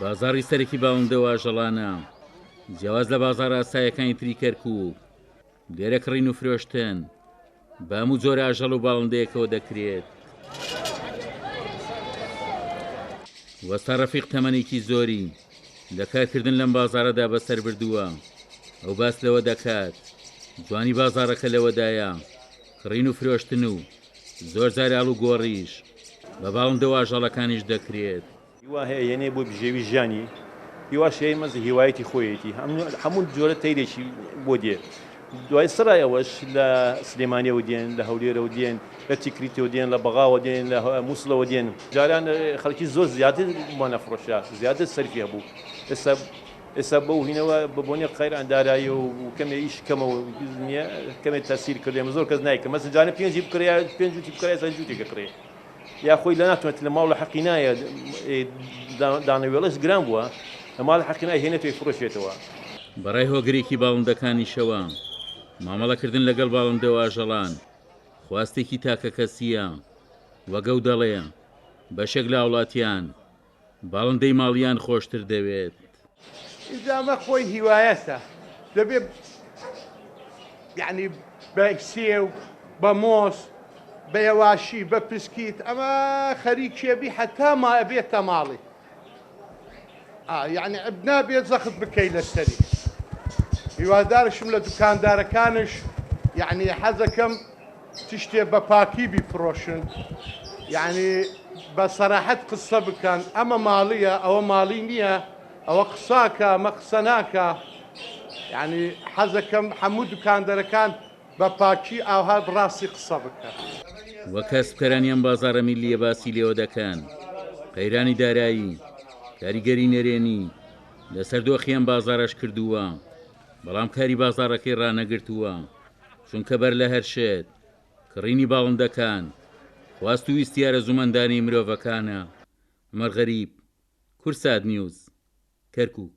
بازاڕی سەرەکی باوەندەوە ئاژەڵانە جیاواز لە بازاڕ ئاسایەکانی تری کەرکووک لێرە کڕین و فرۆشتن بە هەموو جۆرە ئاژەڵ و باڵندەیەکەوە دەکرێت. وەستا ڕەفیق تەمەنێکی زۆری لە کارکردن لەم بازارەدا بەسەر بردووە. ئەو باس لەوە دەکات جوانی بازارەکە لەوەدایە کڕین و فرۆشتن و زۆر جاراڵ و گۆڕیش بە باڵندە و ئاژەڵەکانیش دەکرێت. هیوا هەیە یەنێ بۆ بژێوی ژیانی هیواش هەیە مەزە هیوایەتی خۆیەتی هەموو جۆرە تەیرێکی بۆ دێ دوای سرایەوەش لە سلێمانیەوە دێن لە هەولێرەوە دێن لە تیکریتەوە دێن لە بەغاوە دێن لە مووسڵەوە دێن جاران خەڵکی زۆر زیاتر بۆ نەفرۆشە زیاتر سەرفیە بوو ئێستا بەو هینەوە بەبوونی قەیران دارایی و کەمێ ئیش کەمەوە نییە کەمێ تەسیر کردێمە زۆر کەس نایکە مەسە جانە پێنجی بکرێ پێنجوتی بکرێ سەرجووتێکە کڕێ یا خۆی لە ناتوانێت لە ماڵ لە حەقی نایە دانەوێڵش گران بووە لە ماڵ حەقی نای هێنێتەوەی فڕۆشێتەوە. بەڕای هۆگرێکی باڵندەکانی شەوە مامەڵەکردن لەگەڵ باڵندەوە ئاژەڵان خواستێکی تاکە کەسیە وەگەو دەڵێ بەشێک لە وڵاتیان باڵندەی ماڵیان خۆشتر دەوێت. ئیزامە خۆی هیوایەتە دەبێت یعنی بە سێ و بە مۆس بە یەواشی بە پسکیت ئەمە خەریکێبی حتا ما ئەبێتە ماڵی یعنی نابێت زەخت بکەی لەسەری. هیوادارشم لە دوکاندارەکانش یعنی حەزەکەم تشتێ بە پاکی بیفرۆشن یعنی بە سەراحەت قسە بکەن ئەمە ماڵیە ئەوە ماڵی نییە ئەوە قساکە ئەمە قسە ناکە یعنی حەزەکەم هەموو دوکاندەرەکان بە پاکی ئاها بڕاستی قسە بکەن. وە کەسبکەرانیان بازاڕە میلیە باسی لێوە دەکەن قەیرانی دارایی کاریگەری نەرێنی لەسەر دۆخیان بازارەش کردووە بەڵام کاری بازارەکەی ڕانەگرتووە چونکە بەر لە هەر شێت کڕینی باڵندەکان خواست و ویستیارە زومەندانی مرۆڤەکانە. عومەر غەریب، کورسات نیوز، کەرکووک.